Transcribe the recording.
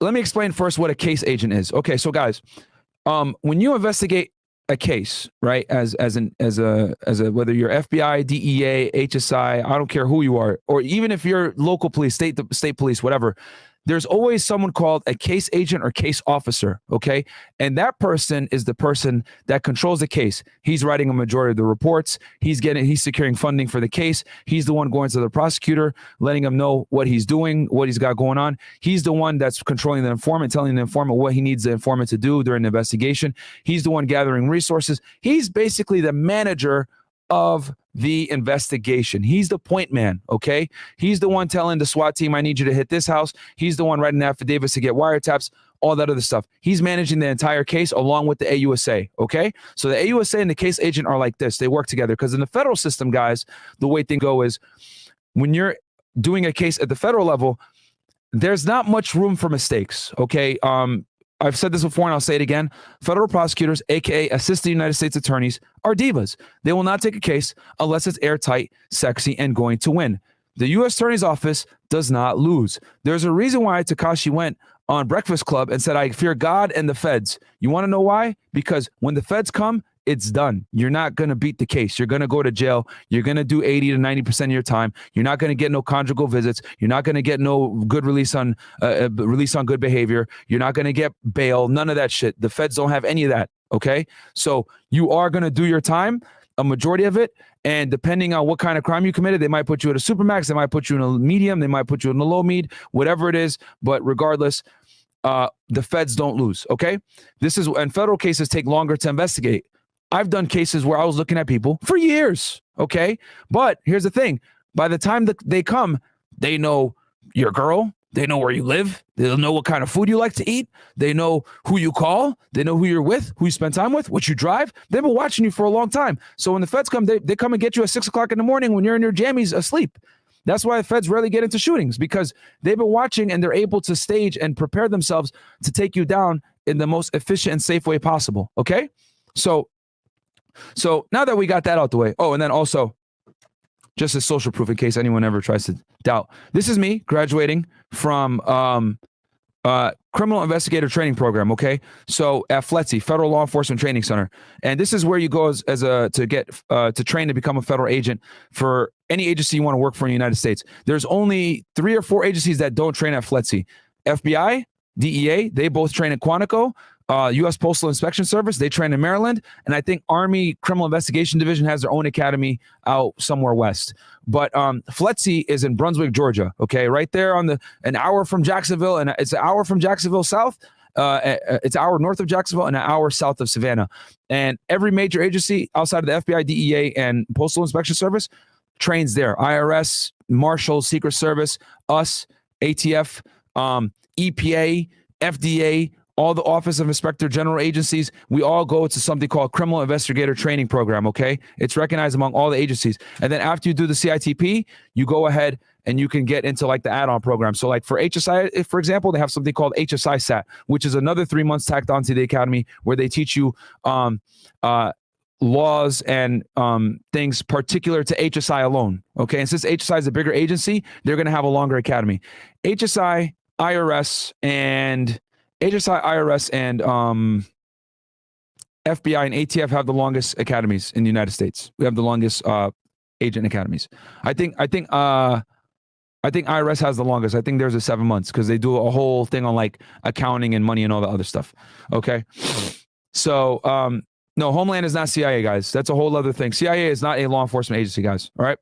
let me explain first what a case agent is. Okay, so guys, when you investigate a case, right, as a whether you're FBI, DEA, HSI, I don't care who you are, or even if you're local police, state police, whatever, there's always someone called a case agent or case officer, okay? And that person is the person that controls the case. He's writing a majority of the reports. He's securing funding for the case. He's the one going to the prosecutor, letting him know what he's doing, what he's got going on. He's the one that's controlling the informant, telling the informant what he needs the informant to do during the investigation. He's the one gathering resources. He's basically the manager of the investigation. He's the point man, okay? He's the one telling the SWAT team, I need you to hit this house. He's the one writing affidavits to get wiretaps, all that other stuff. He's managing the entire case along with the AUSA, okay? So the AUSA and the case agent are like this. They work together because in the federal system, guys, the way things go is when you're doing a case at the federal level, there's not much room for mistakes, okay? I've said this before and I'll say it again. Federal prosecutors, aka assistant United States attorneys, are divas. They will not take a case unless it's airtight, sexy, and going to win. The U.S. Attorney's Office does not lose. There's a reason why Tekashi went on Breakfast Club and said, I fear God and the feds. You want to know why? Because when the feds come, it's done. You're not going to beat the case. You're going to go to jail. You're going to do 80 to 90% of your time. You're not going to get no conjugal visits. You're not going to get no good release on good behavior. You're not going to get bail. None of that shit. The feds don't have any of that. Okay. So you are going to do your time, a majority of it. And depending on what kind of crime you committed, they might put you at a supermax. They might put you in a medium. They might put you in a low med, whatever it is. But regardless, the feds don't lose. Okay. And federal cases take longer to investigate. I've done cases where I was looking at people for years, okay? But here's the thing. By the time that they come, they know your girl. They know where you live. They'll know what kind of food you like to eat. They know who you call. They know who you're with, who you spend time with, what you drive. They've been watching you for a long time. So when the feds come, they come and get you at 6 o'clock in the morning when you're in your jammies asleep. That's why the feds rarely get into shootings, because they've been watching and they're able to stage and prepare themselves to take you down in the most efficient and safe way possible, okay? So now that we got that out the way, and then also just as social proof in case anyone ever tries to doubt, this is me graduating from criminal investigator training program. Okay, so at FLETC, Federal Law Enforcement Training Center, and this is where you go to train to become a federal agent for any agency you want to work for in the United States. There's only 3 or 4 agencies that don't train at FLETC: FBI, DEA, they both train at Quantico. U.S. Postal Inspection Service, they train in Maryland, and I think Army Criminal Investigation Division has their own academy out somewhere west. But FLETC is in Brunswick, Georgia, okay, right there on an hour from Jacksonville, and it's an hour from Jacksonville south. It's an hour north of Jacksonville and an hour south of Savannah. And every major agency outside of the FBI, DEA, and Postal Inspection Service trains there. IRS, Marshals, Secret Service, us, ATF, EPA, FDA, all the Office of Inspector General agencies, we all go to something called Criminal Investigator Training Program, okay? It's recognized among all the agencies. And then after you do the CITP, you go ahead and you can get into like the add-on program. So like for HSI, for example, they have something called HSI SAT, which is another 3 months tacked onto the academy where they teach you laws and things particular to HSI alone, okay? And since HSI is a bigger agency, they're going to have a longer academy. HSI, IRS, and FBI and ATF have the longest academies in the United States. We have the longest agent academies. I think IRS has the longest. I think theirs is 7 months because they do a whole thing on like accounting and money and all the other stuff. Okay, so no, Homeland is not CIA, guys. That's a whole other thing. CIA is not a law enforcement agency, guys. All right.